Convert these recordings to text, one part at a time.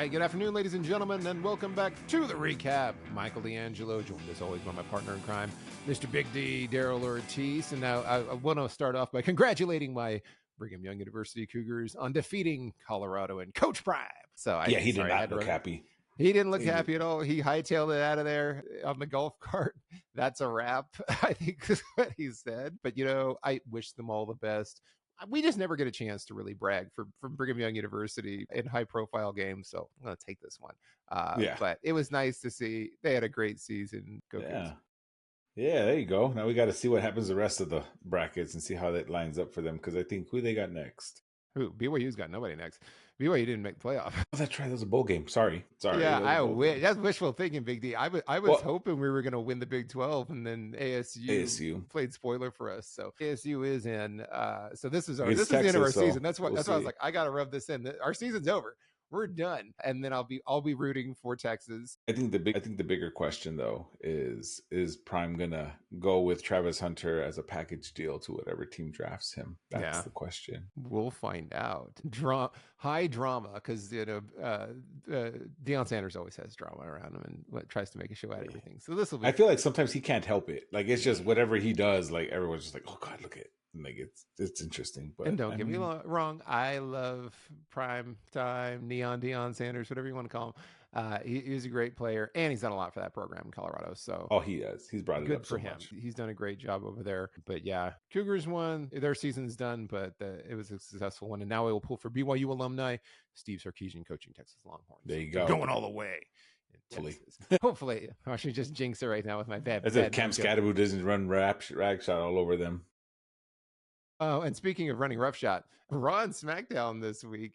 right, good afternoon, ladies and gentlemen, and welcome back to the recap. Michael D'Angelo, joined as always by my partner in crime, Mr. Big D, Daryl Ortiz. And now I want to start off by congratulating my Brigham Young University Cougars on defeating Colorado and Coach Prime. He did not look happy. He didn't look happy at all. He hightailed it out of there on the golf cart. That's a wrap, I think is what he said. But, I wish them all the best. We just never get a chance to really brag from Brigham Young University in high profile games. So I'm going to take this one. But it was nice to see. They had a great season. Go Cougs. Yeah, there you go. Now we got to see what happens the rest of the brackets and see how that lines up for them. Because I think who they got next. Who? BYU's got nobody next. BYU didn't make the playoff. Oh, that's right. That was a bowl game. Sorry. Yeah, I wish. That's wishful thinking, Big D. I was hoping we were going to win the Big 12, and then ASU played spoiler for us. So ASU is in. So this is the end of our season. That's why I was like, I got to rub this in. Our season's over. We're done, and then I'll be rooting for Texas. I think the bigger question though is Prime gonna go with Travis Hunter as a package deal to whatever team drafts him? That's the question. We'll find out. High drama, because Deion Sanders always has drama around him and tries to make a show out of everything. So this will be. I feel like sometimes he can't help it. Like it's just whatever he does. Like everyone's just like, oh God, look at it. Like it's interesting. But and don't get me wrong, I love Prime Time, Neon Deion Sanders, whatever you want to call him. He's a great player, and he's done a lot for that program in Colorado. So he has. He's brought it up so much. He's done a great job over there. But yeah, Cougars won. Their season's done, but it was a successful one. And now it will pull for BYU alumni Steve Sarkisian coaching Texas Longhorns. There you go, going all the way. Hopefully, I should just jinx it right now with my bad. As if Cam Scatteroo doesn't run rag shot all over them. Oh, and speaking of running roughshod, Raw and SmackDown this week,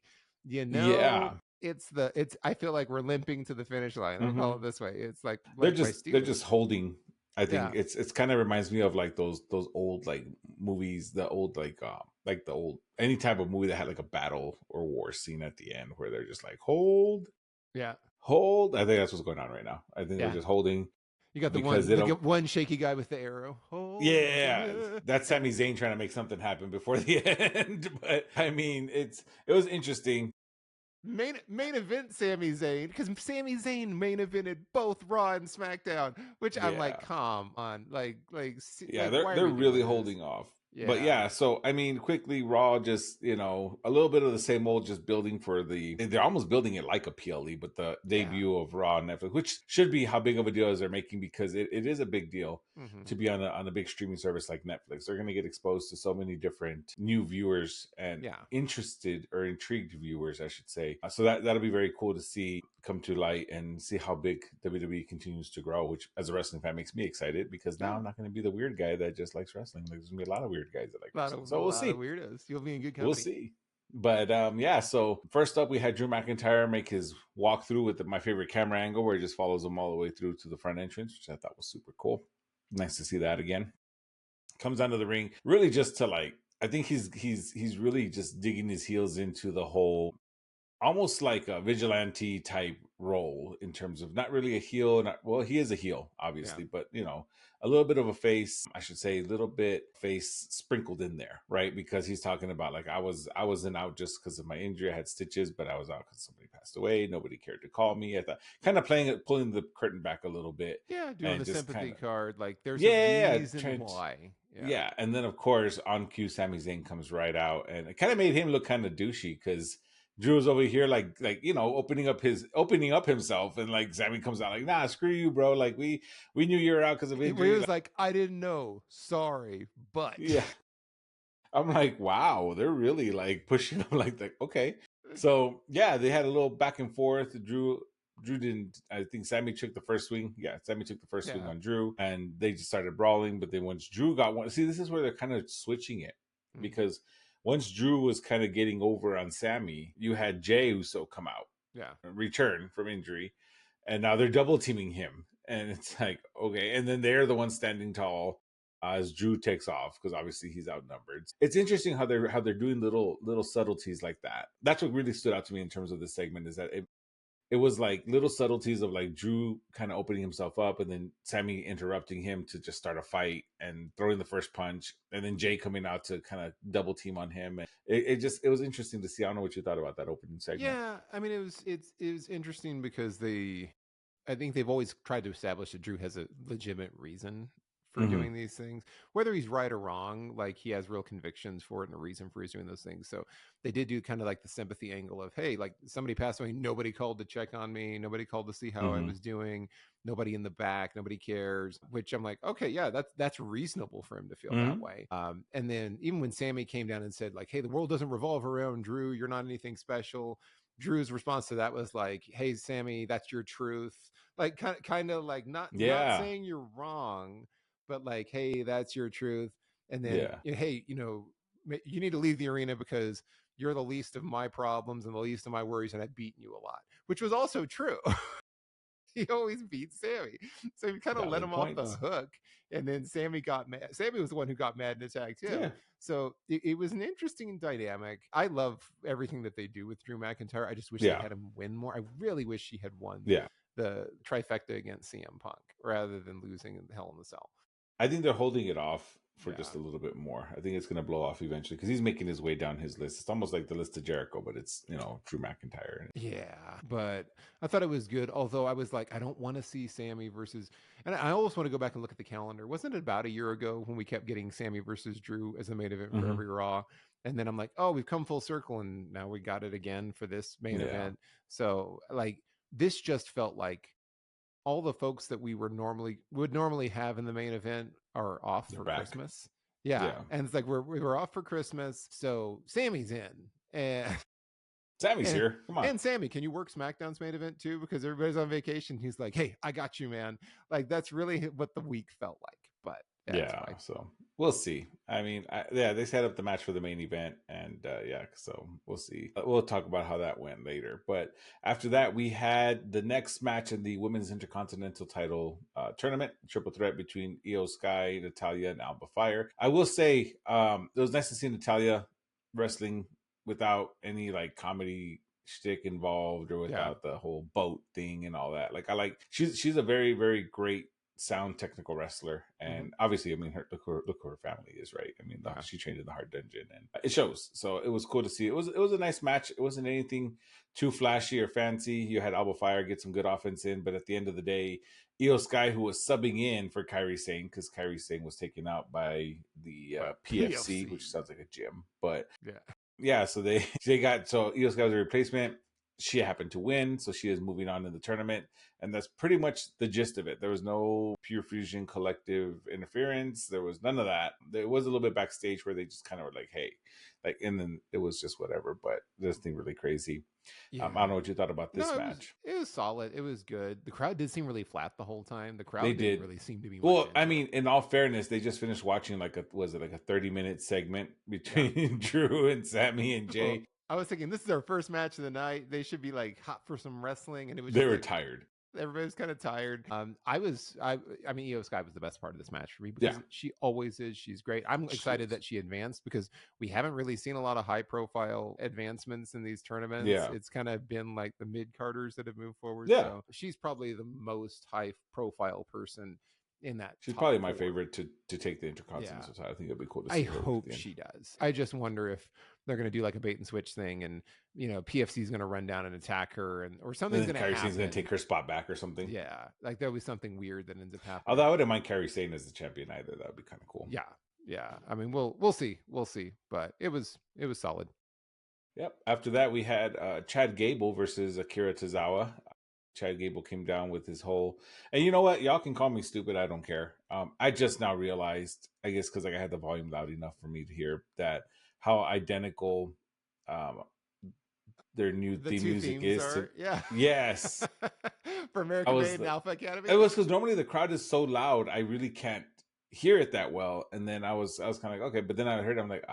I feel like we're limping to the finish line. I'll call it this way. It's like they're just holding. I think it's kind of reminds me of like those old like movies, the old like the old any type of movie that had like a battle or war scene at the end where they're just like hold. I think that's what's going on right now. I think they're just holding. You got the one shaky guy with the arrow. Oh, that's Sami Zayn trying to make something happen before the end. But I mean, it was interesting. Main event Sami Zayn, because Sami Zayn main evented both Raw and SmackDown, which I'm like, come on, they're really holding off. But so I mean, quickly, Raw just a little bit of the same old, just building for they're almost building it like a PLE, but the debut of Raw on Netflix, which should be how big of a deal as they're making, because it is a big deal to be on a big streaming service like Netflix. They're going to get exposed to so many different new viewers and interested or intrigued viewers, I should say. So that'll be very cool to see come to light and see how big WWE continues to grow, which as a wrestling fan makes me excited, because now I'm not going to be the weird guy that just likes wrestling. Like, there's going to be a lot of weird guys that like wrestling. So we'll see. Weirdos. You'll be in good company. We'll see. But so first up we had Drew McIntyre make his walkthrough with my favorite camera angle, where he just follows them all the way through to the front entrance, which I thought was super cool. Nice to see that again. Comes onto the ring, really just to I think he's really just digging his heels into the whole, almost like a vigilante type role, in terms of not really a heel. He is a heel, obviously, but a little bit of a face, I should say, a little bit face sprinkled in there, right? Because he's talking about like, I wasn't out just because of my injury. I had stitches, but I was out because somebody passed away. Nobody cared to call me. I thought, kind of pulling the curtain back a little bit. Yeah, doing the sympathy card. Like there's a reason why. Yeah, and then of course on cue, Sami Zayn comes right out, and it kind of made him look kind of douchey, because Drew was over here like opening up himself, and like Sami comes out like, nah, screw you, bro. Like we knew you were out because of injury. He was like, I didn't know, sorry, but I'm like, wow, they're really like pushing him like that. Okay, so they had a little back and forth. Drew didn't. I think Sami took the first swing. Yeah, Sami took the first swing on Drew, and they just started brawling. But then once Drew got one, see, this is where they're kind of switching it, because once Drew was kind of getting over on Sami, you had Jey Uso come out, return from injury, and now they're double teaming him, and it's like, okay, and then they're the ones standing tall as Drew takes off, because obviously he's outnumbered. It's interesting how they're doing little subtleties like that. That's what really stood out to me in terms of this segment, is that it was like little subtleties of like Drew kind of opening himself up and then Sammy interrupting him to just start a fight and throwing the first punch, and then Jay coming out to kind of double team on him. And it was interesting to see. I don't know what you thought about that opening segment. Yeah, I mean, it was interesting because I think they've always tried to establish that Drew has a legitimate reason for Hmm. doing these things, whether he's right or wrong. Like he has real convictions for it and a reason for he's doing those things. So they did do kind of like the sympathy angle of, hey, like somebody passed away, nobody called to check on me, nobody called to see how I Hmm. was doing, nobody in the back, nobody cares. Which I'm like, okay, yeah, that's reasonable for him to feel that Hmm. way. And then even when Sammy came down and said like, hey, the world doesn't revolve around Drew, you're not anything special. Drew's response to that was like, "Hey, Sammy, that's your truth." Like, kind of like not Yeah. saying you're wrong, but like, "Hey, that's your truth." And then, Yeah. hey, you need to leave the arena because you're the least of my problems and the least of my worries, and I've beaten you a lot, which was also true. He always beats Sammy. So he kind of let Valid him off the points. hook. And then Sammy got mad. Sammy was the one who got mad and attacked him. Yeah. So it was an interesting dynamic. I love everything that they do with Drew McIntyre. I just wish they Yeah. had him win more. I really wish he had won Yeah. the trifecta against CM Punk rather than losing in Hell in the Cell. I think they're holding it off for Yeah. just a little bit more. I think it's going to blow off eventually because he's making his way down his list. It's almost like the list of Jericho, but it's, Drew McIntyre. Yeah, but I thought it was good. Although I was like, I don't want to see Sammy versus, and I always want to go back and look at the calendar. Wasn't it about a year ago when we kept getting Sammy versus Drew as the main event for Hmm. every Raw? And then I'm like, oh, we've come full circle, and now we got it again for this main Yeah. event. So like, this just felt like all the folks that would normally have in the main event are off They're for back. Christmas. Yeah, Yeah. and it's like we're off for Christmas, so Sammy's in, and Sammy's and here. Come on. and Sammy, can you work SmackDown's main event too? Because everybody's on vacation. He's like, hey, I got you, man. Like that's really what the week felt like. But that's Yeah, fine. so we'll see. I mean, yeah, they set up the match for the main event, and yeah, so we'll see. We'll talk about how that went later. But after that, we had the next match in the Women's Intercontinental Title tournament, triple threat between Io Sky, Natalia, and Alba Fire. I will say, it was nice to see Natalia wrestling without any like comedy shtick involved or Yeah. without the whole boat thing and all that. Like I like she's a very, very great sound technical wrestler, and obviously, I mean, look who her family is, right? I mean, Yeah. she trained in the Hard Dungeon, and it shows. So it was cool to see. It was a nice match. It wasn't anything too flashy or fancy. You had Alba Fire get some good offense in, but at the end of the day, Io Sky, who was subbing in for Kairi Sane because Kairi Sane was taken out by the PFC, which sounds like a gym, but Yeah. yeah, so they got so Io Sky was a replacement. She happened to win, so she is moving on in the tournament, and that's pretty much the gist of it. There was no Pure Fusion collective interference. There was none of that. There was a little bit backstage where they just kind of were like, "Hey," like, and then it was just whatever. But there's nothing really crazy. Yeah. I don't know what you thought about this No, match. it was solid. It was good. The crowd did seem really flat the whole time. The They crowd didn't did. really seem to be much Well, I into mean, it. in all fairness, they just finished watching like a 30-minute segment between Drew and Sammy and Well, Jay. I was thinking this is our first match of the night. They should be like hot for some wrestling, and it was They just were like tired. everybody's kind of tired. I mean, Io Sky was the best part of this match for me because Yeah. she always is. She's great. I'm She excited is. that she advanced because we haven't really seen a lot of high profile advancements in these tournaments. Yeah. It's kind of been like the mid carders that have moved forward. Yeah. So she's probably the most high profile person in that. She's top probably my four. favorite to take the Intercontinental title. I think it'd be cool to I see her. hope she does. I just wonder if they're going to do like a bait and switch thing, and PFC is going to run down and attack her, or something's going to happen. Kairi Sane's going to take her spot back or something. Yeah, like there'll be something weird that ends up happening. Although I wouldn't mind Kairi Sane as the champion either. That would be kind of cool. Yeah. I mean, we'll see, but it was solid. Yep. After that, we had Chad Gable versus Akira Tozawa. Chad Gable came down with his whole, and you know what? Y'all can call me stupid. I don't care. I just now realized, I guess because I had the volume loud enough for me to hear that how identical their new theme music is. Yeah. Yes. For American Made and Alpha Academy. It was because normally the crowd is so loud, I really can't hear it that well. And then I was kind of like, okay, but then I heard it, I'm like,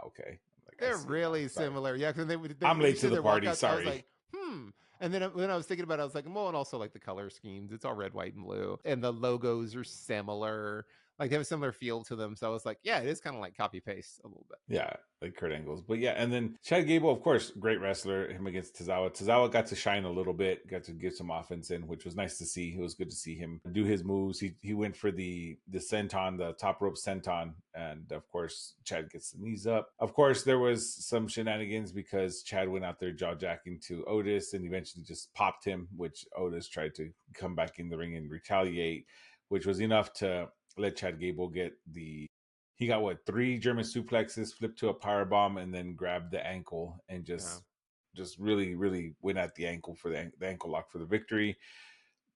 okay. Like, they're really similar. Yeah, because I'm late to the party. Sorry. I was like, And then when I was thinking about it, I was like, well, and also like the color schemes, it's all red, white, and blue, and the logos are similar. Like they have a similar feel to them. So I was like, yeah, it is kind of like copy paste a little bit. Yeah, like Kurt Angle's. But yeah, and then Chad Gable, of course, great wrestler. Him against Tozawa. Tozawa got to shine a little bit, got to get some offense in, which was nice to see. It was good to see him do his moves. He went for the senton, the top rope senton, and of course, Chad gets the knees up. Of course, there was some shenanigans because Chad went out there jaw jacking to Otis and eventually just popped him, which Otis tried to come back in the ring and retaliate, which was enough to let Chad Gable get he got what 3 German suplexes, flipped to a power bomb, and then grabbed the ankle and just really really went at the ankle for the ankle lock for the victory.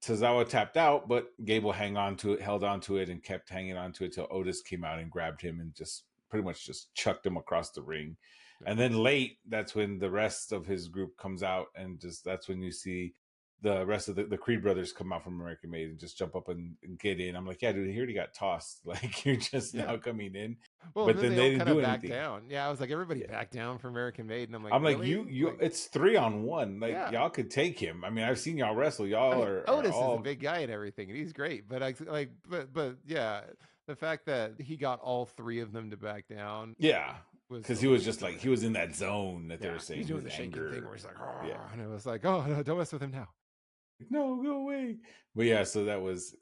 Tozawa tapped out, but Gable held on to it, and kept hanging on to it till Otis came out and grabbed him and just pretty much just chucked him across the ring. Yeah. And then late, that's when the rest of his group comes out, and that's when you see the rest of the Creed brothers come out from American Made and just jump up and get in. I'm like, yeah, dude, he already got tossed. Like, you're just now coming in. Well, but then they didn't do anything. Down. Yeah, I was like, everybody back down for American Made, and I'm like, you, like, it's 3-on-1. Like, y'all could take him. I mean, I've seen y'all wrestle. Y'all are Otis is a big guy and everything, and he's great. But but yeah, the fact that he got all 3 of them to back down, because he was just like, he was in that zone that they were saying. He's doing the shaking thing where he's like, and it was like, oh no, don't mess with him now. No, go away. But yeah, so that was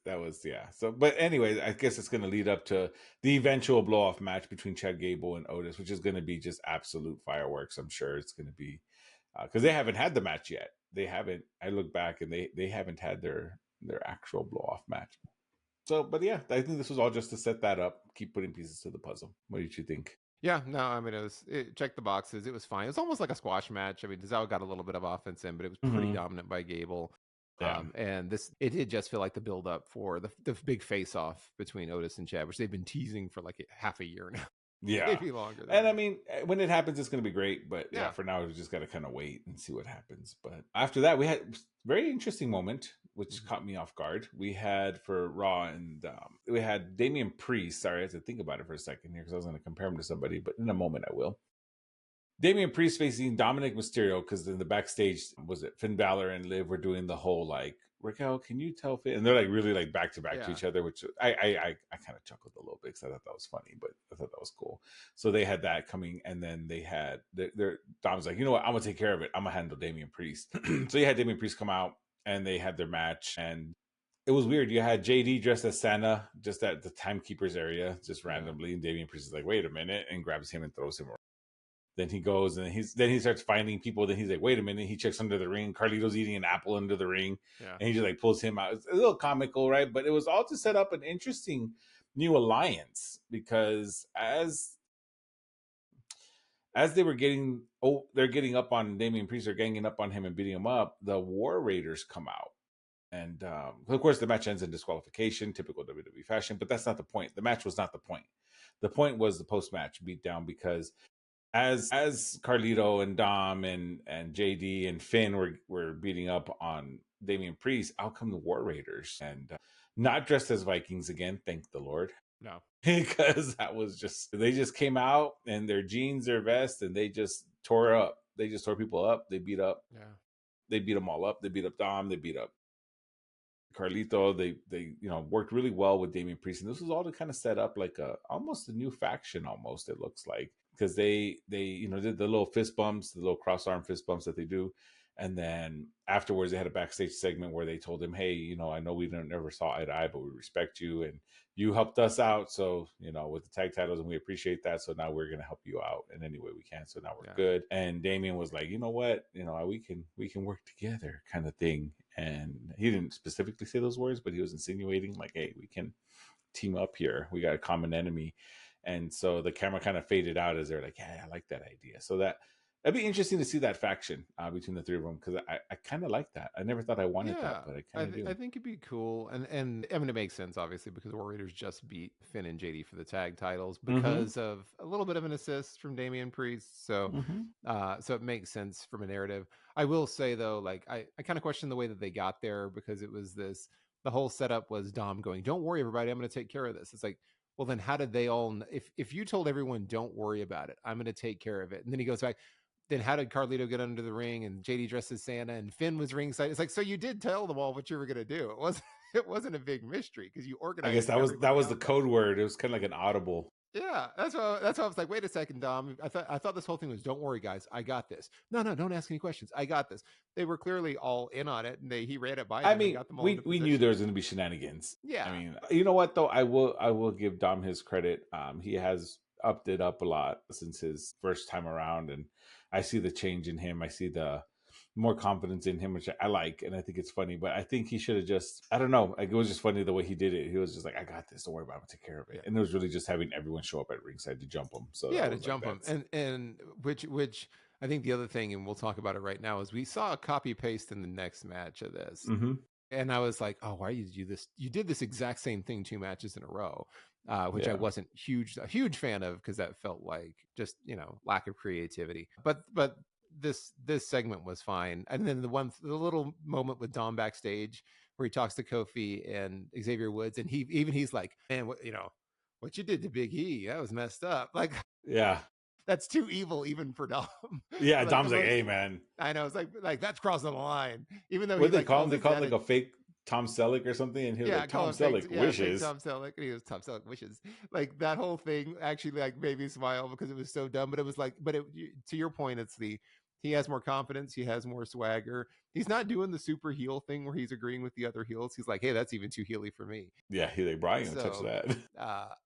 so, but anyway, I guess it's going to lead up to the eventual blow off match between Chad Gable and Otis, which is going to be just absolute fireworks. I'm sure it's going to be because they haven't had the match yet. They haven't. I look back and they haven't had their actual blow off match. So, but yeah, I think this was all just to set that up, keep putting pieces to the puzzle. What did you think? Yeah, no, I mean, it checked the boxes. It was fine. It was almost like a squash match. I mean, Tozawa got a little bit of offense in, but it was pretty dominant by Gable. Yeah. And it did just feel like the build up for the big face off between Otis and Chad, which they've been teasing for like half a year now. Yeah, maybe longer. And that. I mean, when it happens, it's going to be great. But yeah, for now, we just got to kind of wait and see what happens. But after that, we had a very interesting moment, which caught me off guard. We had for Raw, and we had Damian Priest. Sorry, I had to think about it for a second here because I was going to compare him to somebody, but in a moment I will. Damian Priest facing Dominic Mysterio, because in the backstage, was it Finn Balor and Liv were doing the whole like, Raquel, can you tell Finn? And they're like really like back to back to each other, which I kind of chuckled a little bit because I thought that was funny, but I thought that was cool. So they had that coming, and then they had Dom's like, you know what, I'm gonna take care of it. I'm gonna handle Damian Priest. So you had Damian Priest come out, and they had their match, and it was weird. You had JD dressed as Santa just at the timekeeper's area, just randomly, and Damian Priest is like, wait a minute, and grabs him and throws him around. Then he goes and he starts finding people. Then he's like, wait a minute. He checks under the ring. Carlito's eating an apple under the ring. Yeah. And he just like pulls him out. It's a little comical, right? But it was all to set up an interesting new alliance, because as they were they're getting up on Damian Priest, they're ganging up on him and beating him up. The War Raiders come out. And of course, the match ends in disqualification, typical WWE fashion. But that's not the point. The match was not the point. The point was the post-match beatdown, because as Carlito and Dom and JD and Finn were beating up on Damian Priest, out come the War Raiders, and not dressed as Vikings again, thank the Lord. No, because they just came out in their jeans, their vest, and they just tore up. They just tore people up. They beat up. Yeah, they beat them all up. They beat up Dom. They beat up Carlito. They worked really well with Damian Priest, and this was all to kind of set up like almost a new faction. Almost, it looks like. Because they did the little fist bumps, the little cross arm fist bumps that they do, and then afterwards they had a backstage segment where they told him, "Hey, I know we never saw eye to eye, but we respect you and you helped us out. So with the tag titles, and we appreciate that. So now we're gonna help you out in any way we can. So now we're good." And Damian was like, "You know what? We can work together," kind of thing. And he didn't specifically say those words, but he was insinuating like, "Hey, we can team up here. We got a common enemy." And so the camera kind of faded out as they're like, "Yeah, I like that idea." So that'd be interesting to see that faction between the 3 of them, because I kind of like that. I never thought I wanted that, but I kind of do. I think it'd be cool, and I mean, it makes sense obviously, because War Raiders just beat Finn and JD for the tag titles because of a little bit of an assist from Damian Priest. So so it makes sense from a narrative. I will say though, like I kind of question the way that they got there, because it was the whole setup was Dom going, "Don't worry, everybody, I'm going to take care of this." It's like, well, then how did they all, if you told everyone, "Don't worry about it, I'm going to take care of it," and then he goes back, then how did Carlito get under the ring and JD dressed as Santa and Finn was ringside? It's like, so you did tell them all what you were going to do. It wasn't, it wasn't a big mystery because you I guess organized that everybody was the out that code way. word. It was kind of like an audible. Yeah, that's why I was like, wait a second, Dom. I thought this whole thing was, don't worry, guys, I got this. No, no, don't ask any questions. I got this. They were clearly all in on it, and he ran it by I them and mean, got them all into we knew there position. was going to be shenanigans. I Yeah, mean, you know what though? I will give Dom his credit. He has upped it up a lot since his first time around, and I see the change in him. I see the more confidence in him, which I like, and I think it's funny. But I think he should have just, I don't know, like it was just funny the way he did it. He was just like, I got this, don't worry about it, I'll take care of it. yeah, And it was really just having everyone show up at ringside to jump him. So yeah, that to was like, jump them, that's and which I think the other thing, and we'll talk about it right now, is we saw a copy paste in the next match of this. mm-hmm. And I was like, oh, why did you do this? You did this exact same thing 2 matches in a row, which I Yeah. wasn't a huge fan of because that felt like just, lack of creativity. But this segment was fine. And then the little moment with Dom backstage where he talks to Kofi and Xavier Woods, and he's like, man, what you did to Big E, that was messed up. Like, Yeah. that's too evil even for Dom. Yeah. Like, Dom's like, hey man, I know, it's like that's crossing the line. Even though he what they like call him? calls They his call him dad like a fake Tom Selleck or something, and he was yeah, like, Tom call him fake. Selleck Yeah, fake wishes. Tom Selleck. And he was Tom Selleck wishes. Like that whole thing actually like made me smile because it was so dumb. But it was like, to your point, it's he has more confidence. He has more swagger. He's not doing the super heel thing where he's agreeing with the other heels. He's like, hey, that's even too heely for me. Yeah, he's like, Brian, gonna touch So that.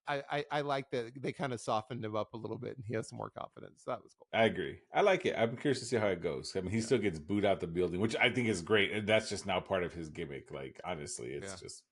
I like that they kind of softened him up a little bit, and he has some more confidence. So that was cool. I agree. I like it. I'm curious to see how it goes. I mean, he still gets booed out the building, which I think is great, and that's just now part of his gimmick. Like, honestly, it's just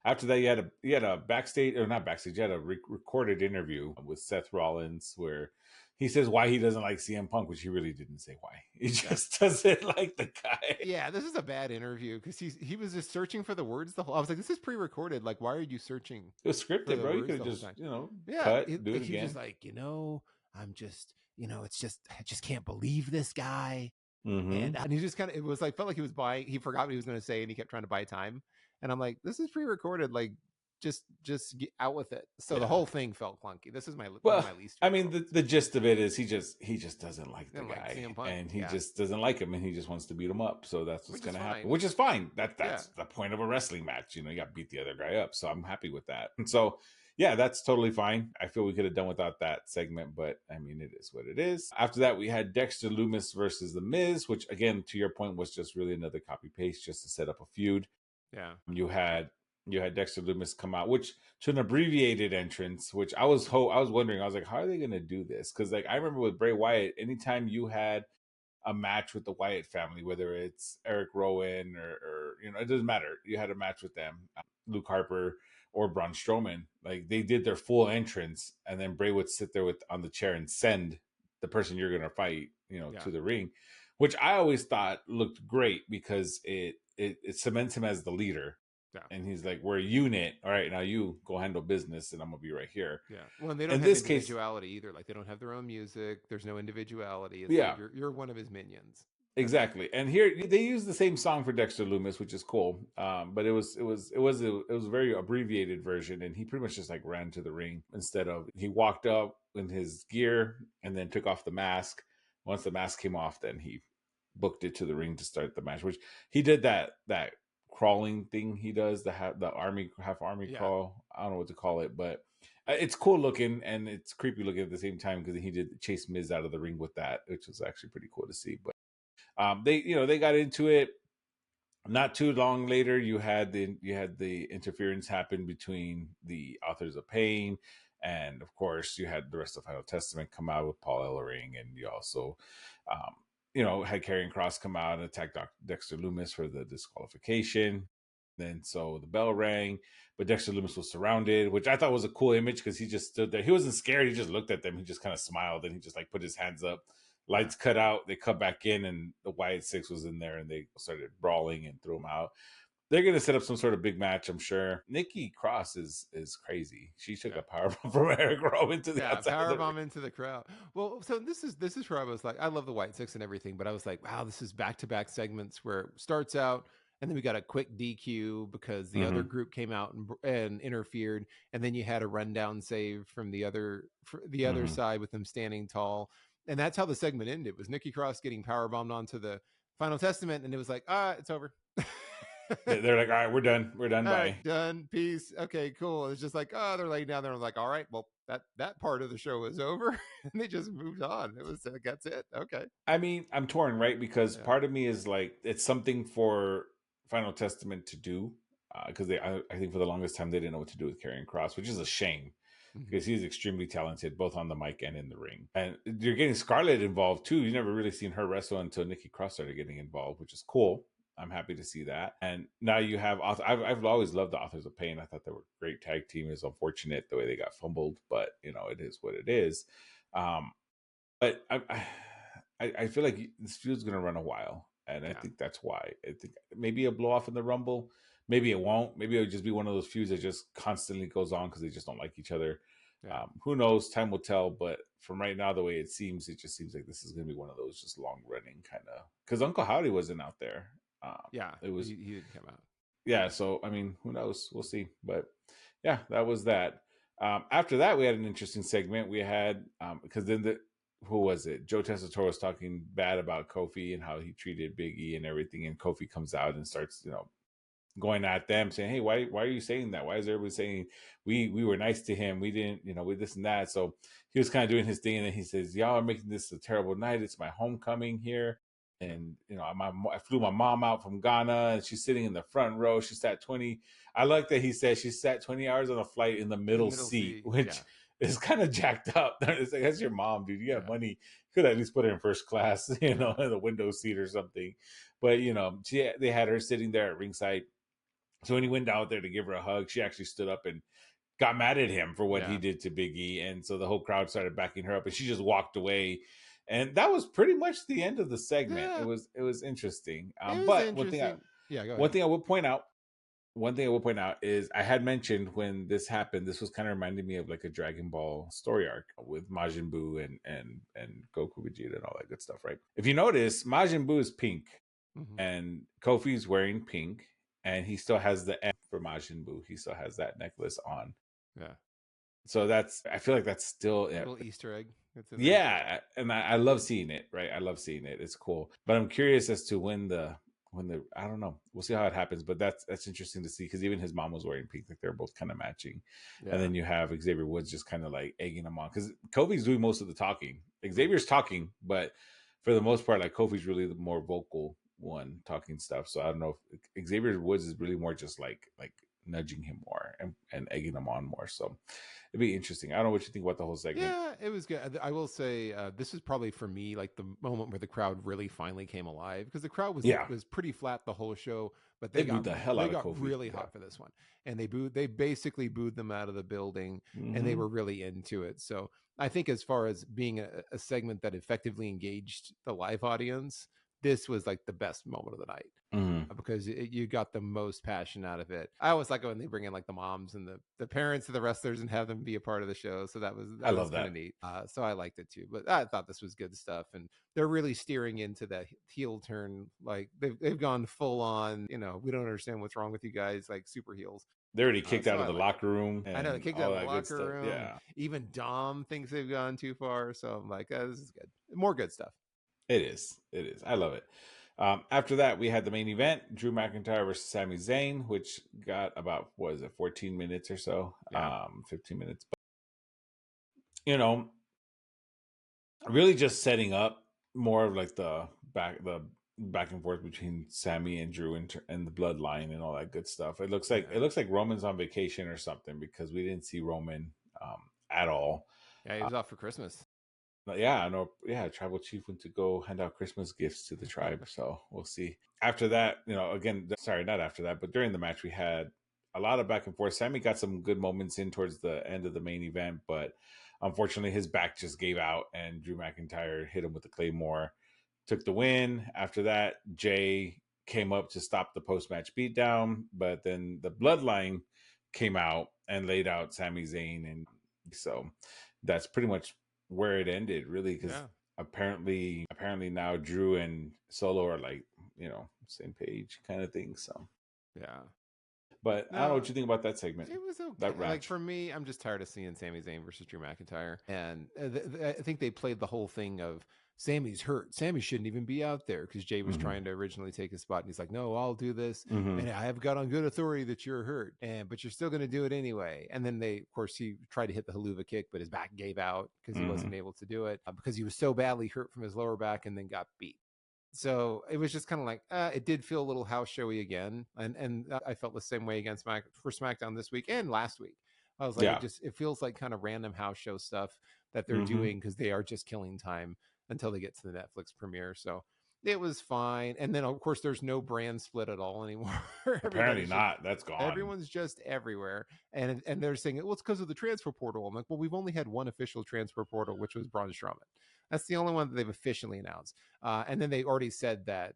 After that, you had a backstage or not backstage. You had a recorded interview with Seth Rollins where he says why he doesn't like CM Punk, which he really didn't say why. He just doesn't like the guy. Yeah, this is a bad interview because he was just searching for the words the whole. I was like, this is pre-recorded. Like, why are you searching It was for scripted, the bro. You words could the have whole just, time? Yeah, cut, do it he's again. just like, I'm just, it's just, I just can't believe this guy. Mm-hmm. And he just kind of, it was like, felt like he was buying, he forgot what he was going to say and he kept trying to buy time. And I'm like, this is pre-recorded. Like, just get out with it. So the whole thing felt clunky. This is one of my least. I mean, the gist of it is he just doesn't like the Didn't like guy, CM Punk, and he just doesn't like him, and he just wants to beat him up. So that's what's Which is going to happen, fine. which is fine. That's the point of a wrestling match. You got to beat the other guy up. So I'm happy with that. And so yeah, that's totally fine. I feel we could have done without that segment, but I mean, it is what it is. After that, we had Dexter Lumis versus The Miz, which again, to your point, was just really another copy paste just to set up a feud. Yeah. You had Dexter Lumis come out, which to an abbreviated entrance, which I was wondering, I was like, how are they going to do this? Because like I remember with Bray Wyatt, anytime you had a match with the Wyatt family, whether it's Eric Rowan or it doesn't matter, you had a match with them, Luke Harper or Braun Strowman, like they did their full entrance, and then Bray would sit there on the chair and send the person you're going to fight, to the ring, which I always thought looked great because it cements him as the leader. Yeah. And he's like, we're a unit. All right, now you go handle business and I'm going to be right here. Yeah. Well, and they don't In have this individuality either. Like they don't have their own music. There's no individuality. It's Yeah. like you're one of his minions. Exactly. And here they use the same song for Dexter Lumis, which is cool. But it was a very abbreviated version, and he pretty much just like ran to the ring instead of he walked up in his gear and then took off the mask. Once the mask came off, then he booked it to the ring to start the match, which he did that crawling thing he does, the half army crawl. I don't know what to call it, but it's cool looking and it's creepy looking at the same time because he did chase Miz out of the ring with that, which was actually pretty cool to see. But they got into it. Not too long later, you had the interference happen between the Authors of Pain, and of course you had the rest of Final Testament come out with Paul Ellering, and you also had Karrion Kross come out and attack Dexter Lumis for the disqualification. Then so the bell rang, but Dexter Lumis was surrounded, which I thought was a cool image because he just stood there. He wasn't scared. He just looked at them. He just kind of smiled and he just like put his hands up. Lights cut out. They cut back in, and the Wyatt Six was in there, and they started brawling and threw him out. They're going to set up some sort of big match, I'm sure. Nikki Cross is crazy. She took a powerbomb from Eric Rowan to the outside. Powerbomb into the crowd. Well, so this is where I was like, I love the Wyatt Six and everything, but I was like, wow, this is back-to-back segments where it starts out, and then we got a quick DQ because the other group came out and interfered, and then you had a rundown save from the other side with them standing tall. And that's how the segment ended, was Nikki Cross getting powerbombed onto the Final Testament, and it was like, it's over. They're like, all right, we're done. We're done. All Bye. right, done. Peace. Okay, cool. It's just like, oh, they're laying down there. I was like, all right, well, that part of the show is over, and they just moved on. It was like, that's it. Okay. I mean, I'm torn, right? Because Yeah. part of me is like, it's something for Final Testament to do. Because I think for the longest time they didn't know what to do with Karrion Cross, which is a shame Mhm. because he's extremely talented both on the mic and in the ring. And you're getting Scarlett involved too. You never really seen her wrestle until Nikki Cross started getting involved, which is cool. I'm happy to see that. And now you have I've always loved the Authors of Pain. I thought they were a great tag team. It's unfortunate the way they got fumbled, but it is what it is. Um, but I feel like this feud's going to run a while, and I Yeah. think that's why. I think maybe a blow off in the Rumble. Maybe it won't. Maybe it'll just be one of those feuds that just constantly goes on because they just don't like each other. Yeah. Who knows? Time will tell. But from right now, the way it just seems like this is going to be one of those just long running kind of. Because Uncle Howdy wasn't out there. Yeah. It was. He didn't come out. Yeah. So I mean, who knows? We'll see. But yeah, that was that. After that, we had an interesting segment. We had because then who was it? Joe Tessitore was talking bad about Kofi and how he treated Big E and everything, and Kofi comes out and starts going at them, saying, "Hey, why are you saying that? Why is everybody saying we were nice to him? We didn't, we this and that." So he was kind of doing his thing, and then he says, "Y'all are making this a terrible night. It's my homecoming here." And I flew my mom out from Ghana, and she's sitting in the front row. She sat 20. I like that he said she sat 20 hours on a flight in the In the middle middle seat, seat. which Yeah. is kind of jacked up. It's like, that's your mom, dude. You have Yeah. money. You could at least put her in first class, in the window seat or something. But they had her sitting there at ringside. So when he went out there to give her a hug, she actually stood up and got mad at him for what he Yeah. did to Big E. And so the whole crowd started backing her up, and she just walked away. And that was pretty much the end of the segment. Yeah. It was interesting. It was But interesting. Yeah, go one ahead. thing I will point out one thing I will point out is I had mentioned when this happened, this was kind of reminding me of like a Dragon Ball story arc with Majin Buu and Goku, Vegeta, and all that good stuff, right? If you notice, Majin Buu is pink, Mm-hmm. and Kofi's wearing pink, and he still has the M for Majin Buu. He still has that necklace on. Yeah. So I feel like that's still A little Easter egg. It's in there. yeah, and I love seeing it, right? I love seeing it. It's cool. But I'm curious as to when the I don't know. We'll see how it happens. But that's interesting to see because even his mom was wearing pink, like they're both kind of matching. Yeah. And then you have Xavier Woods just kind of like egging him on because Kofi's doing most of the talking. Xavier's talking, but for the most part, like Kofi's really the more vocal one talking stuff. So I don't know if Xavier Woods is really more just like nudging him more and egging him on more. So it'd be interesting. I don't know what you think about the whole segment. Yeah, it was good. I will say this is probably for me like the moment where the crowd really finally came alive because the crowd was pretty flat the whole show, but They booed the hell out of Kofi. really hot for this one, and they basically booed them out of the building, and they were really into it. So I think as far as being a segment that effectively engaged the live audience, this was like the best moment of the night. Because you got the most passion out of it. I always like it when they bring in like the moms and the parents of the wrestlers and have them be a part of the show. So that was kind of neat. So I liked it too. But I thought this was good stuff, and they're really steering into that heel turn. Like they've gone full on. We don't understand what's wrong with you guys, like super heels. They're already kicked out of the locker room. I know they kicked out of the locker room. Yeah. Even Dom thinks they've gone too far. So I'm like, this is good. More good stuff. It is. I love it. After that, we had the main event: Drew McIntyre versus Sami Zayn, which got about 14 minutes or so, 15 minutes. But, really just setting up more of like the back and forth between Sami and Drew and the bloodline and all that good stuff. It looks like Roman's on vacation or something because we didn't see Roman at all. Yeah, he was off for Christmas. Yeah, no, yeah. Tribal Chief went to go hand out Christmas gifts to the tribe, so we'll see. After that, again, sorry, not after that, but during the match, we had a lot of back and forth. Sami got some good moments in towards the end of the main event, but unfortunately, his back just gave out, and Drew McIntyre hit him with the Claymore, took the win. After that, Jay came up to stop the post-match beatdown, but then the Bloodline came out and laid out Sami Zayn, and so that's pretty much where it ended, really, because apparently now Drew and Solo are like same page kind of thing. So but I don't know what you think about that segment. It was okay. That like for me, I'm just tired of seeing Sami Zayn versus Drew McIntyre, and I think they played the whole thing of Sammy's hurt. Sammy shouldn't even be out there because Jay was Mm-hmm. trying to originally take his spot. And he's like, no, I'll do this. Mm-hmm. And I have got on good authority that you're hurt, but you're still going to do it anyway. And then of course, he tried to hit the haluva kick, but his back gave out because he wasn't able to do it because he was so badly hurt from his lower back and then got beat. So it was just kind of like it did feel a little house showy again, and I felt the same way against for SmackDown this week and last week. I was like, it feels like kind of random house show stuff that they're doing because they are just killing time until they get to the Netflix premiere. So it was fine. And then of course there's no brand split at all anymore. Apparently not. That's gone. Everyone's just everywhere. And they're saying, well, it's because of the transfer portal. I'm like, well, we've only had one official transfer portal, which was Braun Strowman. That's the only one that they've officially announced. And then they already said that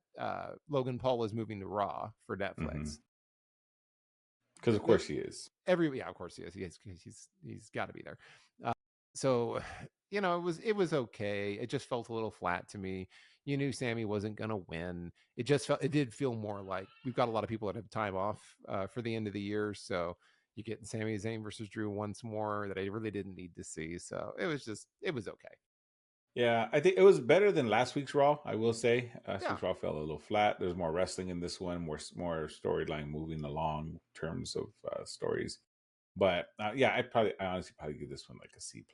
Logan Paul is moving to Raw for Netflix. Because of course he is. Of course he is. He's got to be there. So it was okay. It just felt a little flat to me. You knew Sammy wasn't gonna win. It did feel more like we've got a lot of people that have time off for the end of the year, so you get Sami Zayn versus Drew once more that I really didn't need to see. So it was okay. Yeah, I think it was better than last week's Raw, I will say. Last week's Raw fell a little flat. There's more wrestling in this one, more storyline moving along in terms of stories. But I honestly probably give this one like a C+.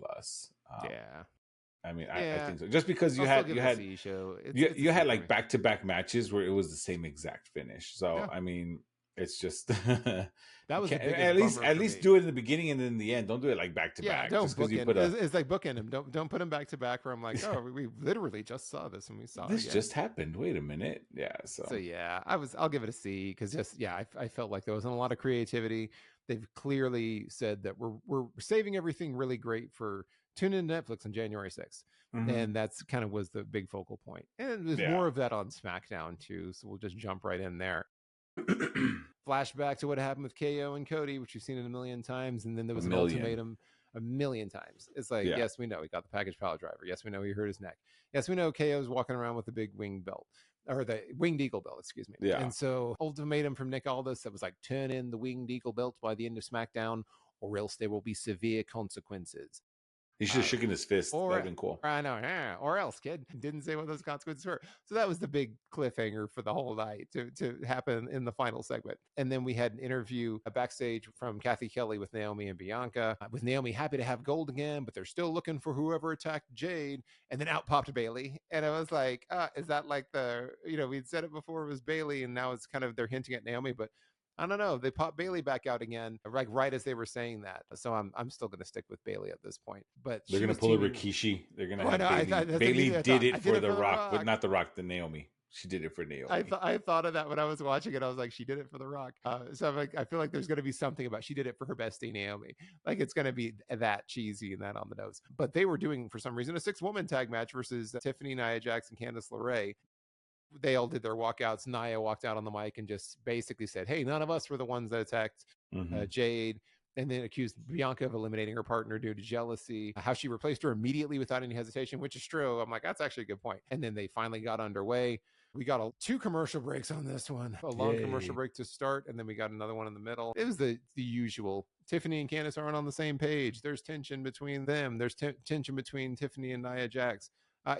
I mean, I think so. Just because you had like back-to-back matches where it was the same exact finish. So I mean, it's just that was at least do it in the beginning and then in the end. Don't do it like back to back. Don't bookend. It's like bookend him. Don't put him back to back. Where I'm like, oh, we literally just saw this and we saw this just happened. Wait a minute. Yeah. So yeah, I'll give it a C because I felt like there wasn't a lot of creativity. They've clearly said that we're saving everything really great for tune in Netflix on January 6th. And that's kind of was the big focal point. And there's more of that on SmackDown too. So we'll just jump right in there. Flashback to what happened with KO and Cody, which you've seen it a million times. And then there was an ultimatum a million times. It's like, yes, we know he got the package pile driver. Yes, we know he hurt his neck. Yes, we know KO's walking around with the big wing belt. Or the winged eagle belt, excuse me. Yeah. And so ultimatum from Nick Aldis that was like, turn in the winged eagle belt by the end of SmackDown, or else there will be severe consequences. He should have shaken his fist. That'd have been cool. I know. Or else, kid. Didn't say what those consequences were. So that was the big cliffhanger for the whole night to happen in the final segment. And then we had an interview backstage from Kathy Kelly with Naomi and Bianca. With Naomi happy to have gold again, but they're still looking for whoever attacked Jade. And then out popped Bayley. And I was like, is that like we'd said it before it was Bayley, and now it's kind of they're hinting at Naomi, but I don't know. They popped Bayley back out again, like right as they were saying that. So I'm still going to stick with Bayley at this point. But they're going to pull a Rikishi. They're going to have Bayley. Bayley did it for The Rock, but not The Rock. The Naomi. She did it for Naomi. I thought of that when I was watching it. I was like, she did it for The Rock. So I'm like, I feel like there's going to be something about she did it for her bestie Naomi. Like it's going to be that cheesy and that on the nose. But they were doing for some reason a 6-woman tag match versus Tiffany, Nia Jax, and Candice LeRae. They all did their walkouts. Nia walked out on the mic and just basically said, hey, none of us were the ones that attacked Jade, and then accused Bianca of eliminating her partner due to jealousy, how she replaced her immediately without any hesitation, which is true. I'm like, that's actually a good point. And then they finally got underway. We got 2 commercial breaks on this one, a long commercial break to start, and then we got another one in the middle. It was the usual. Tiffany and Candice aren't on the same page. There's tension between them. There's tension between Tiffany and Nia Jax.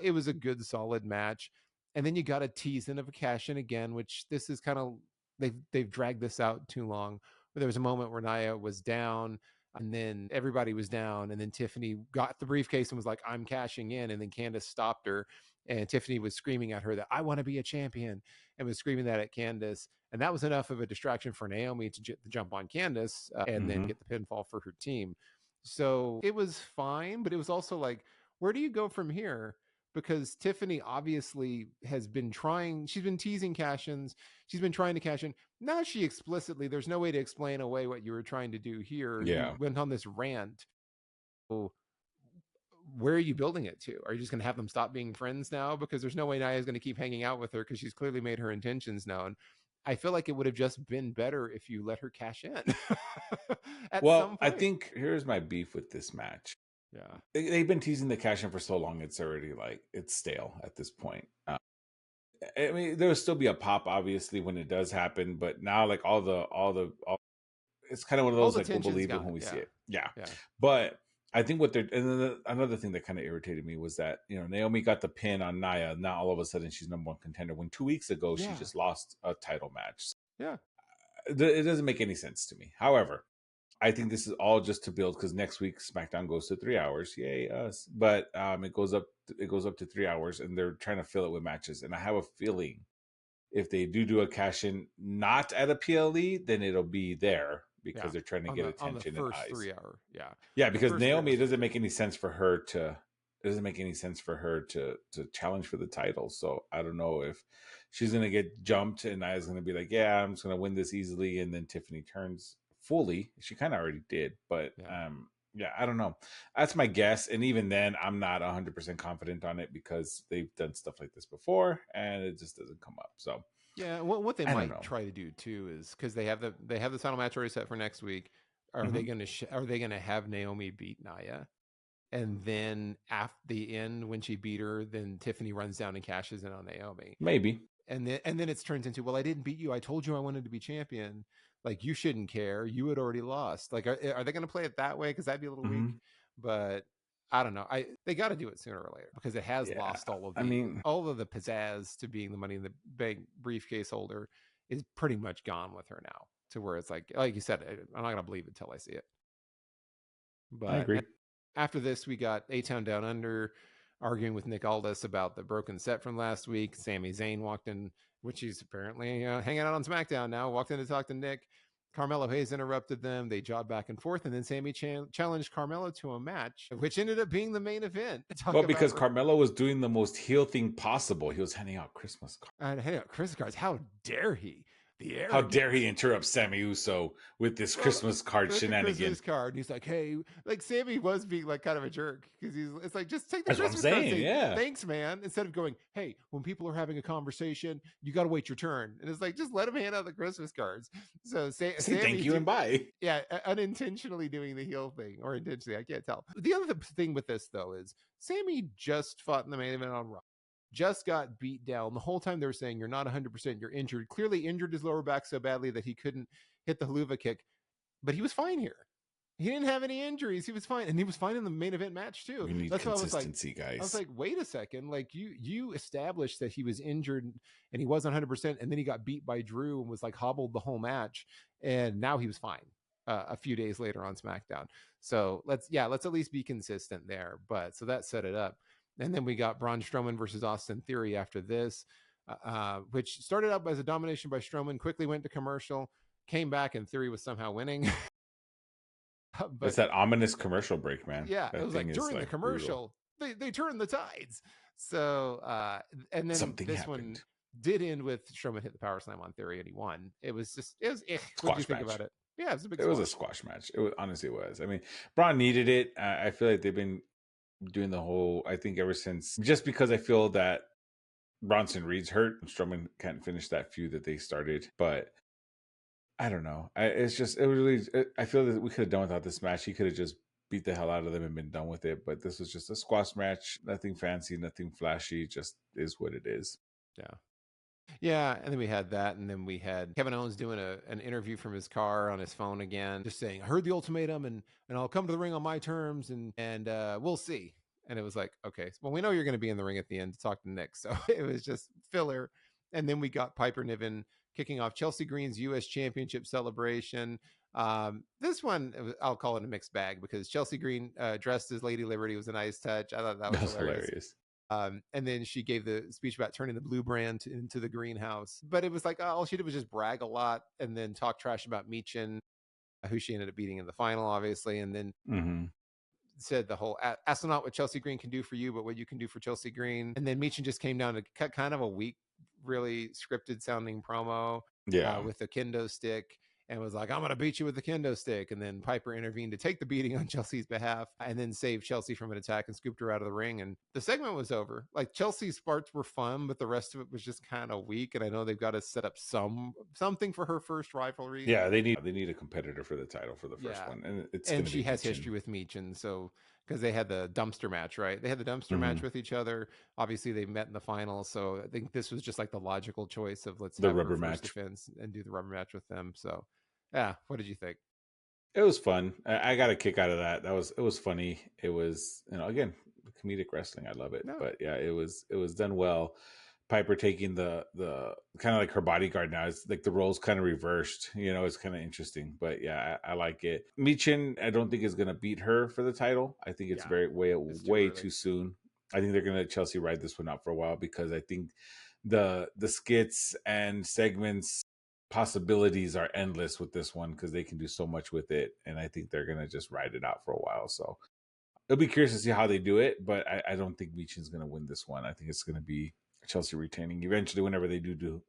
It was a good, solid match. And then you got a tease in of a cash in again, which this is kind of, they've dragged this out too long. There was a moment where Nia was down and then everybody was down. And then Tiffany got the briefcase and was like, I'm cashing in. And then Candice stopped her. And Tiffany was screaming at her that I want to be a champion, and was screaming that at Candice. And that was enough of a distraction for Naomi to jump on Candice and then get the pinfall for her team. So it was fine, but it was also like, where do you go from here? Because Tiffany obviously has been trying, she's been teasing cash-ins. She's been trying to cash in. Now she explicitly, there's no way to explain away what you were trying to do here. Yeah. You went on this rant. So where are you building it to? Are you just going to have them stop being friends now? Because there's no way Nia is going to keep hanging out with her because she's clearly made her intentions known. I feel like it would have just been better if you let her cash in. Well, I think here's my beef with this match. Yeah, they've been teasing the cash in for so long. It's already like it's stale at this point. I mean, there will still be a pop, obviously, when it does happen. But now, like all it's kind of one of those like we'll believe it when we see it. Yeah. But I think what they're and then another thing that kind of irritated me was that Naomi got the pin on Nia. Now all of a sudden she's number one contender when 2 weeks ago she Yeah. just lost a title match. Yeah. It doesn't make any sense to me. However, I think this is all just to build because next week SmackDown goes to 3 hours. Yay us! But it goes up to 3 hours, and they're trying to fill it with matches. And I have a feeling if they do a cash in not at a PLE, then it'll be there because Yeah. they're trying to get attention on the and first eyes. 3 hour. Yeah. Yeah, The because first 3 Naomi, hours. it doesn't make any sense for her to. It doesn't make any sense for her to challenge for the title. So I don't know if she's gonna get jumped and Nia's gonna be like, yeah, I'm just gonna win this easily, and then Tiffany turns fully. She kind of already did, but Yeah. yeah, I don't know. That's my guess, and even then, I'm not 100% confident on it because they've done stuff like this before, and it just doesn't come up. So Yeah, what they I don't might know. try to do too is because they have the title match already set for next week. Are they Mhm. going to are they going to have Naomi beat Nia, and then after the end when she beat her, then Tiffany runs down and cashes in on Naomi, Maybe. and then it turns into, well, I didn't beat you. I told you I wanted to be champion. Like, you shouldn't care. You had already lost. Like, are they going to play it that way? Because that'd be a little weak. Mhm. But I don't know. They got to do it sooner or later because it has Yeah. lost I mean, all of the pizzazz to being the Money in the Bank briefcase holder is pretty much gone with her now. To where it's like you said, I'm not going to believe it till I see it. I But agree. after this, we got A-Town Down Under arguing with Nick Aldis about the broken set from last week. Sami Zayn walked in, which he's apparently hanging out on SmackDown now, walked in to talk to Nick. Carmelo Hayes interrupted them. They jawed back and forth, and then Sami challenged Carmelo to a match, which ended up being the main event. Well, because Carmelo was doing the most heel thing possible. He was handing out Christmas cards. Hey, Chris cards. How dare he? The How arrogance. dare he interrupt Sammy Uso with this Christmas card with shenanigan? The Christmas card, and he's like, "Hey," like Sammy was being like kind of a jerk because it's like, just take the That's Christmas what I'm card. saying. Yeah. Thanks, man. Instead of going, "Hey, when people are having a conversation, you got to wait your turn," and it's like, just let him hand out the Christmas cards. So Say Sammy, thank you and bye. Yeah, unintentionally doing the heel thing, or intentionally, I can't tell. The other thing with this though is Sammy just fought in the main event on Raw. Just got beat down. The whole time they were saying, you're not 100%, you're injured. Clearly injured his lower back so badly that he couldn't hit the haluva kick, but he was fine here. He didn't have any injuries. He was fine, and he was fine in the main event match too. We need That's consistency, guys. I was guys. like, wait a second. Like, you established that he was injured and he wasn't 100%, and then he got beat by Drew and was like hobbled the whole match, and now he was fine a few days later on SmackDown. So let's at least be consistent there. But so that set it up. And then we got Braun Strowman versus Austin Theory after this, which started out as a domination by Strowman, quickly went to commercial, came back, and Theory was somehow winning. But it's that ominous commercial break, man. Yeah, that it was like during the commercial, they turned the tides. So and then something this happened. one did end with Strowman hit the power slam on Theory and he won. It was what do you think about it? Yeah, it was a big. It was a squash match. It was honestly, it was. I mean, Braun needed it. I feel like they've been doing the whole. I think ever since, just because I feel that Bronson Reed's hurt, Strowman can't finish that feud that they started. But I don't know. I feel that we could have done without this match. He could have just beat the hell out of them and been done with it. But this was just a squash match. Nothing fancy, nothing flashy. Just is what it is. Yeah, and then we had that, and then we had Kevin Owens doing an interview from his car on his phone again, just saying, "I heard the ultimatum, and I'll come to the ring on my terms, and we'll see." And it was like, okay, well, we know you're going to be in the ring at the end to talk to Nick, so it was just filler. And then we got Piper Niven kicking off Chelsea Green's U.S. Championship celebration. This one, I'll call it a mixed bag because Chelsea Green dressed as Lady Liberty was a nice touch. I thought that was hilarious. And then she gave the speech about turning the blue brand into the greenhouse. But it was like, all she did was just brag a lot and then talk trash about Michin, who she ended up beating in the final, obviously. And then said the whole, ask not what Chelsea Green can do for you, but what you can do for Chelsea Green. And then Michin just came down to cut kind of a weak, really scripted sounding promo with a kendo stick. And was like, I'm going to beat you with the kendo stick. And then Piper intervened to take the beating on Chelsea's behalf and then saved Chelsea from an attack and scooped her out of the ring. And the segment was over. Like, Chelsea's parts were fun, but the rest of it was just kind of weak. And I know they've got to set up something for her first rivalry. Yeah, they need a competitor for the title for the first one. And she has history with Michin. So, because they had the dumpster match, right? They had the dumpster match with each other. Obviously, they met in the final. So I think this was just like the logical choice of let's have the rubber match defense and do the rubber match with them. So, yeah, what did you think? It was fun. I got a kick out of that. It was funny. It was, again, comedic wrestling. I love it. No, But yeah, it was done well. Piper taking the kind of like her bodyguard now. It's like the roles kind of reversed. It's kind of interesting. But yeah, I like it. Michin, I don't think is going to beat her for the title. I think it's yeah, very way it's too way early. too soon. I think they're going to let Chelsea ride this one out for a while because I think the skits and segments possibilities are endless with this one because they can do so much with it, and I think they're gonna just ride it out for a while. So it'll be curious to see how they do it, but I don't think Michin's gonna win this one. I think it's gonna be Chelsea retaining eventually whenever they do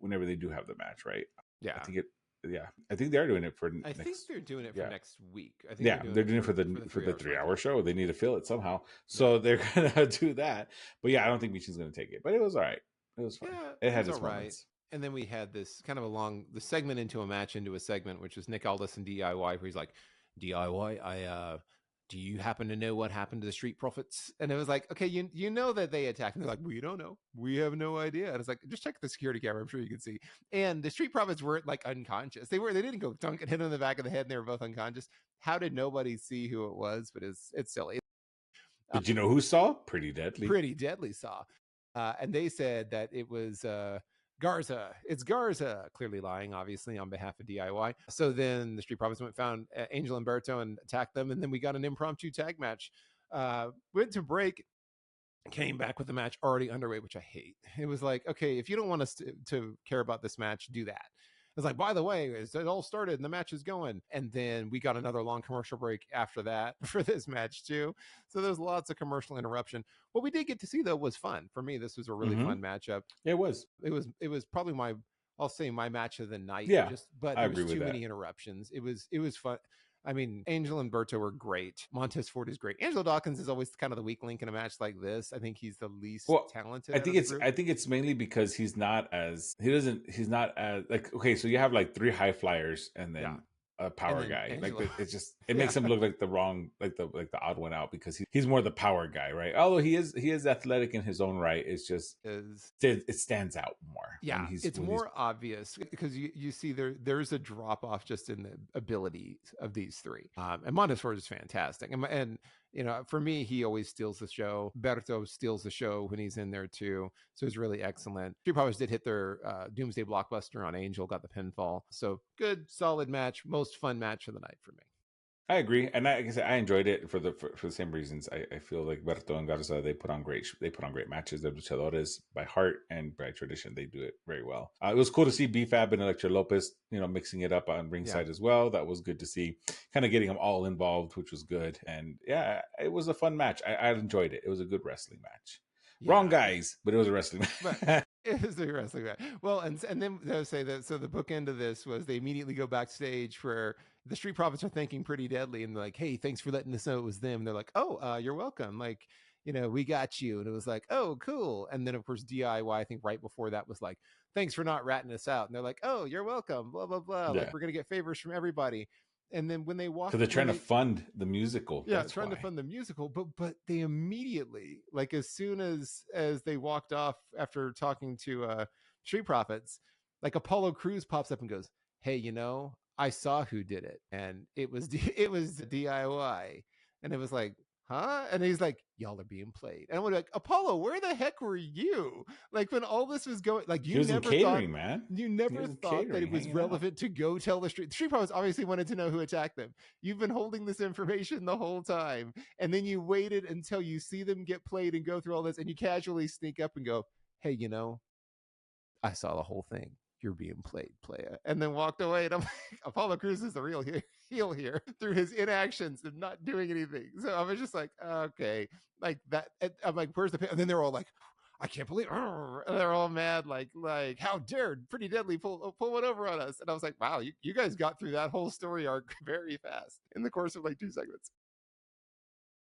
have the match, right? I Yeah. think it. Yeah, I think they're doing it for I think next. they're doing it for Yeah, next week. I think yeah, they're doing it for the for 3 the hour 3 hour SmackDown. show. They need to fill it somehow, Yeah. so they're gonna do that. But yeah, I don't think Michin's gonna take it. But it was all right. It was fun. Yeah, It it had was all its right. moments. And then we had this kind of the segment into a match into a segment, which was Nick Aldis and DIY, where he's like, DIY, do you happen to know what happened to the Street Profits? And it was like, okay, you know that they attacked. And they're like, we don't know. We have no idea. And it's like, just check the security camera. I'm sure you can see. And the Street Profits weren't like unconscious. They didn't go dunk and hit him in the back of the head and they were both unconscious. How did nobody see who it was? But it's silly. But you know who saw? Pretty Deadly. Pretty Deadly saw. And they said that it was Garza. It's Garza, clearly lying, obviously, on behalf of DIY. So then the Street Profits went found Angel Umberto and attacked them. And then we got an impromptu tag match. Went to break, came back with the match already underway, which I hate. It was like, okay, if you don't want us to care about this match, do that. It's like, by the way, it all started and the match is going. And then we got another long commercial break after that for this match too. So there's lots of commercial interruption. What we did get to see though was fun. For me, this was a really Mm-hmm. fun matchup. It was. It was probably I'll say my match of the night. Yeah, But I there was agree with too that. many interruptions. It was fun. I mean, Angel and Berto were great. Montez Ford is great. Angelo Dawkins is always kind of the weak link in a match like this. I think he's the least Well, talented out of the group. I think it's mainly because he's not as like okay, so you have like three high flyers and Yeah. then a And power then guy. Angelo. It just Yeah. makes him look like the wrong like the odd one out because he's more the power guy, right? Although he is athletic in his own right. It's just Is it stands out more Yeah, it's when he's more obvious because you see there's a drop off just in the abilities of these three. And Montesfort is fantastic, and for me he always steals the show. Berto steals the show when he's in there too, so it's really excellent. Street Powers did hit their Doomsday Blockbuster on Angel, got the pinfall, so good solid match, most fun match of the night for me. I agree, and like I said, I enjoyed it for the same reasons. I feel like Berto and Garza they put on great matches. They're luchadores by heart and by tradition. They do it very well. It was cool to see BFAB and Electra Lopez, mixing it up on ringside as well. That was good to see, kind of getting them all involved, which was good. And yeah, it was a fun match. I enjoyed it. It was a good wrestling match. Yeah. Wrong guys, but it was a wrestling match. But it was a wrestling match. Well, and then they'll say that. So the bookend of this was they immediately go backstage where the Street Profits are thanking Pretty Deadly and they're like, "Hey, thanks for letting us know it was them." They're like, "Oh, you're welcome. Like, we got you." And it was like, "Oh, cool." And then of course DIY, I think right before that was like, "Thanks for not ratting us out." And they're like, "Oh, you're welcome." Blah blah blah. Yeah, Like we're gonna get favors from everybody. And then when they walk, because they're trying to fund the musical. Yeah, That's trying to why. fund the musical, but they immediately, like as soon as they walked off after talking to Street Profits, like Apollo Crews pops up and goes, "Hey, I saw who did it, and it was it was DIY," and it was like, huh? And he's like, "Y'all are being played," and I'm like, Apollo, where the heck were you? Like when all this was going, like He was in catering, man. you He never was in thought that it catering, was hanging out. relevant to go tell the Street Profits obviously wanted to know who attacked them. You've been holding this information the whole time, and then you waited until you see them get played and go through all this, and you casually sneak up and go, "Hey, I saw the whole thing. You're being played, playa," and then walked away. And I'm like, Apollo Crews is the real heel here through his inactions and not doing anything. So I was just like, okay, like that. I'm like, where's the? And then they're all like, "I can't believe," and they're all mad, like how dare Pretty Deadly pull one over on us. And I was like, wow, you guys got through that whole story arc very fast in the course of like 2 segments.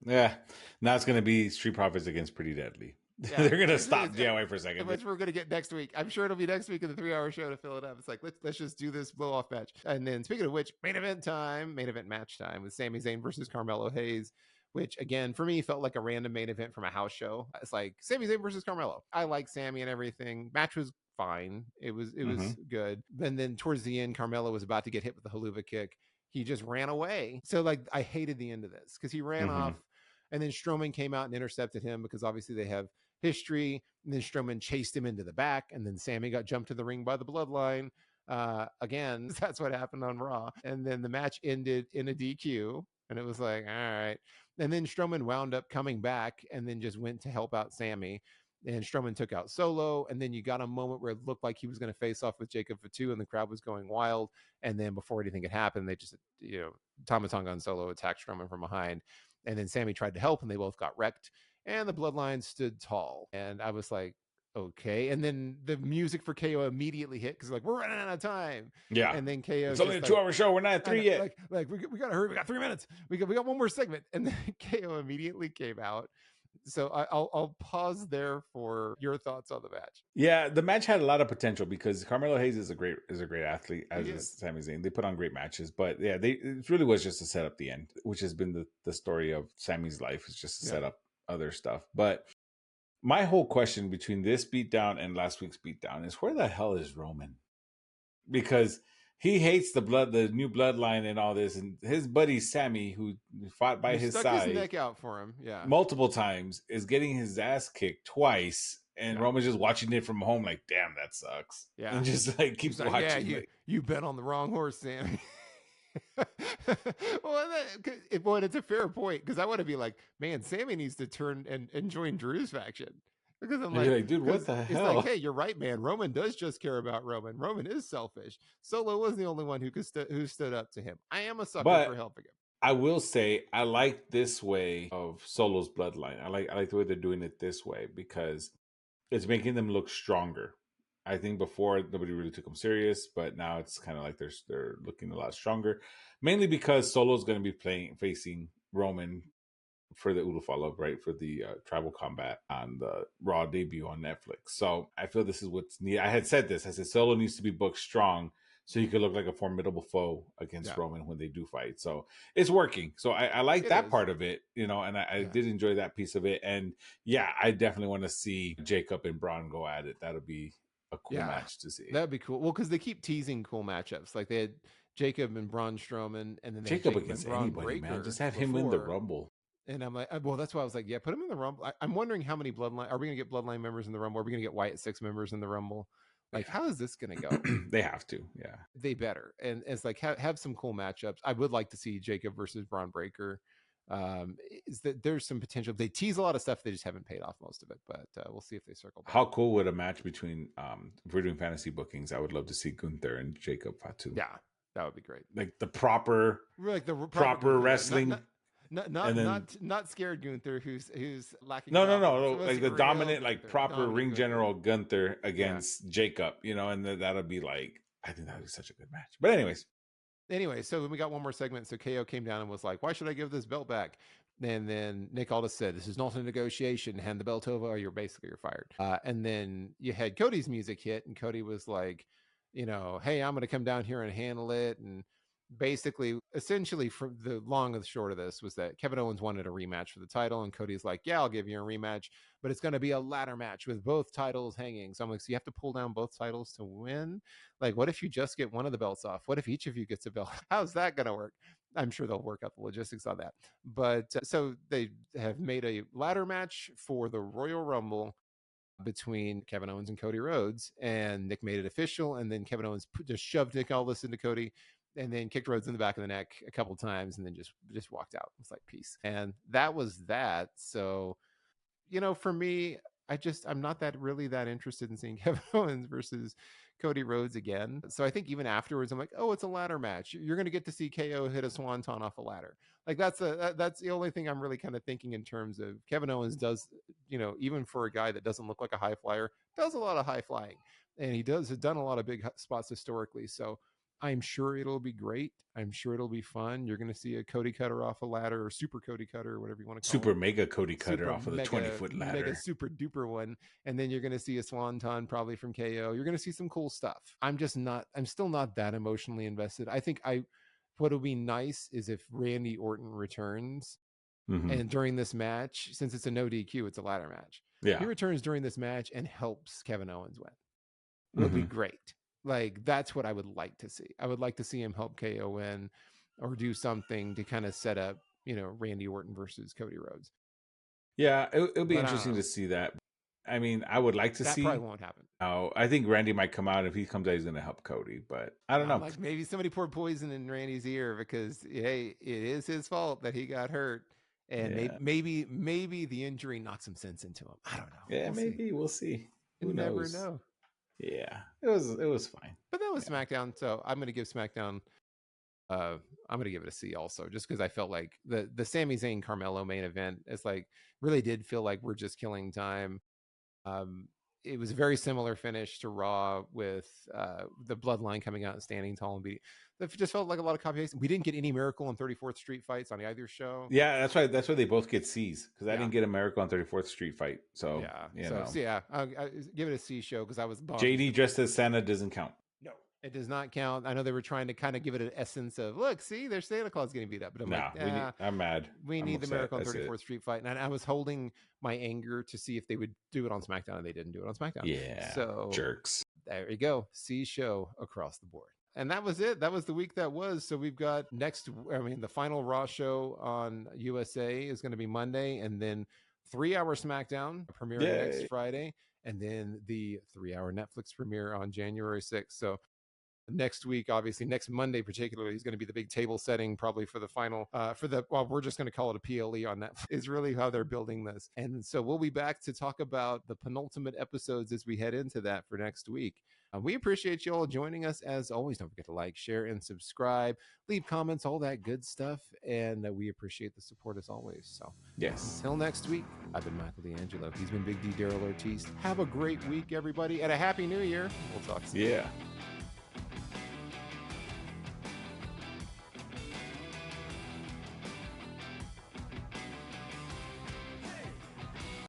Yeah, now it's going to be Street Profits against Pretty Deadly. Yeah, They're going to stop DIY for a second. which we're going to get next week. I'm sure it'll be next week in the 3-hour show to fill it up. It's like, let's just do this blow off match. And then speaking of which, main event match time with Sami Zayn versus Carmelo Hayes, which again, for me, felt like a random main event from a house show. It's like Sami Zayn versus Carmelo. I like Sami and everything. Match was fine. It was good. And then towards the end, Carmelo was about to get hit with the haluva kick. he just ran away. So like I hated the end of this because he ran Mm-hmm. off, and then Strowman came out and intercepted him because obviously they have history. And then Strowman chased him into the back, and then Sammy got jumped to the ring by the Bloodline. Again, that's what happened on Raw. And then the match ended in a DQ, and it was like, all right. And then Strowman wound up coming back and then just went to help out Sammy. And Strowman took out Solo, and then you got a moment where it looked like he was going to face off with Jacob Fatu, and the crowd was going wild. And then before anything had happened, they just, Tama Tonga and Solo attacked Strowman from behind, and then Sammy tried to help, and they both got wrecked. And the Bloodline stood tall, and I was like, okay. And then the music for KO immediately hit because like we're running out of time. Yeah. And then KO, it's only a 2-hour show. We're not at 3 yet. Like we gotta hurry. We got 3 minutes. We got one more segment. And then KO immediately came out. So I'll pause there for your thoughts on the match. Yeah, the match had a lot of potential because Carmelo Hayes is a great athlete, as is Sami Zayn. They put on great matches, but yeah, it really was just to set up the end, which has been the story of Sami's life, is just to set up other stuff. But my whole question between this beatdown and last week's beatdown is, where the hell is Roman? Because he hates the new bloodline and all this, and his buddy Sammy, who fought by his side, his neck out for him, multiple times, is getting his ass kicked twice, and Roman's just watching it from home, like, damn, that sucks. Yeah, and just like keeps like, watching. Yeah, you bet on the wrong horse, Sammy. Well, it's a fair point because I want to be like, man, Sammy needs to turn and join Drew's faction. Because I'm like, dude, what the hell? It's like, hey, you're right, man. Roman does just care about Roman. Roman is selfish. Solo was the only one who stood up to him. I am a sucker for helping him. I will say I like this way of Solo's bloodline. I like the way they're doing it this way because it's making them look stronger. I think before nobody really took them serious, but now it's kind of like they're looking a lot stronger. Mainly because Solo's going to be facing Roman for the Ulufala, right, for the Tribal Combat on the Raw debut on Netflix. So I feel this is what's needed. I had said this. I said Solo needs to be booked strong so he could look like a formidable foe against Roman when they do fight. So it's working. So I like that part of it, and I did enjoy that piece of it. And yeah, I definitely want to see Jacob and Braun go at it. That'll be a cool match to see. That'd be cool. Well, because they keep teasing cool matchups. Like they had Jacob and Braun Strowman, and then Jacob against anybody, man. Just have him win the Rumble. And I'm like, well, that's why I was like, yeah, put him in the Rumble. I'm wondering how many Bloodline are we going to get Bloodline members in the Rumble? Are we going to get Wyatt Six members in the Rumble? Like, how is this going to go? They have to, yeah. They better. And it's like have some cool matchups. I would like to see Jacob versus Braun Breaker. Is that there's some potential. They tease a lot of stuff. They just haven't paid off most of it, but we'll see if they circle back. How cool would a match between if we're doing fantasy bookings, I would love to see Gunther and Jacob Fatu. Yeah, that would be great. Like the proper wrestling. Not scared Gunther, who's lacking. No. Like the dominant, like proper ring general Gunther against Jacob, and that'll be like, I think that would be such a good match. But anyway, so we got one more segment. So KO came down and was like, "Why should I give this belt back?" And then Nick Aldis said, "This is not a negotiation. Hand the belt over, or you're fired." And then you had Cody's music hit, and Cody was like, "Hey, I'm going to come down here and handle it." And basically, essentially, from the long and the short of this was that Kevin Owens wanted a rematch for the title, and Cody's like, "Yeah, I'll give you a rematch, but it's going to be a ladder match with both titles hanging." So I'm like, so you have to pull down both titles to win? Like, what if you just get one of the belts off? What if each of you gets a belt? How's that going to work? I'm sure they'll work out the logistics on that. But so they have made a ladder match for the Royal Rumble between Kevin Owens and Cody Rhodes, and Nick made it official, and then Kevin Owens just shoved Nick Aldis into Cody, and then kicked Rhodes in the back of the neck a couple times, and then just walked out. It's like, peace. And that was that. So, for me, I'm not that interested in seeing Kevin Owens versus Cody Rhodes again. So I think even afterwards, I'm like, oh, it's a ladder match. You're going to get to see KO hit a swanton off a ladder. Like that's the only thing I'm really kind of thinking in terms of Kevin Owens does, even for a guy that doesn't look like a high flyer, does a lot of high flying, and he has done a lot of big spots historically. So I'm sure it'll be great. I'm sure it'll be fun. You're going to see a Cody Cutter off a ladder, or super Cody Cutter, or whatever you want to call it. Super mega Cody Cutter off of the 20-foot ladder. Mega super duper one. And then you're going to see a swanton probably from KO. You're going to see some cool stuff. I'm still not that emotionally invested. I think what would be nice is if Randy Orton returns and during this match, since it's a no DQ, it's a ladder match. Yeah. He returns during this match and helps Kevin Owens win. Would be great. Like, that's what I would like to see. I would like to see him help KO win. or do something to kind of set up, Randy Orton versus Cody Rhodes. Yeah, it'll be But I don't interesting know. to see that. I mean, I would like to That see. probably won't happen. I think Randy might come out. If he comes out, he's going to help Cody. But I don't I'm know. like, maybe somebody poured poison in Randy's ear because, hey, it is his fault that he got hurt, and Yeah. maybe the injury knocked some sense into him. I don't know. Yeah, maybe we'll see. Who You never knows? know. Yeah, it was fine. But that was SmackDown, so I'm gonna give SmackDown. I'm gonna give it a C also, just because I felt like the Sami Zayn Carmelo main event is like really did feel like we're just killing time. Um, it was a very similar finish to Raw with the Bloodline coming out and standing tall and beating. It just felt like a lot of copy paste. We didn't get any Miracle on 34th Street fights on either show. Yeah, that's why they both get C's because I Yeah. didn't get a Miracle on 34th Street fight. So Yeah, so yeah, I give it a C show because I was bummed. JD dressed as Santa doesn't count. No, it does not count. I know they were trying to kind of give it an essence of, look, see, there's Santa Claus getting beat up. But I'm like, I'm mad. We I'm need upset. the Miracle on That's 34th Street fight. And I was holding my anger to see if they would do it on SmackDown, and they didn't do it on SmackDown. Yeah. So jerks. There you go. C show across the board. And that was it. That was the week that was. So we've got the final Raw show on USA is going to be Monday, and then 3-hour SmackDown premiering next Friday, and then the 3-hour Netflix premiere on January 6th. So next week, obviously next Monday particularly, is going to be the big table setting probably for the final we're just going to call it a PLE on Netflix is really how they're building this. And so we'll be back to talk about the penultimate episodes as we head into that for next week. We appreciate you all joining us as always. Don't forget to like, share, and subscribe, leave comments, all that good stuff, and we appreciate the support as always. So yes, until next week, I've been Michael D'Angelo. He's been Big D Daryl Ortiz. Have a great week, everybody, and a happy new year. We'll talk soon. Yeah.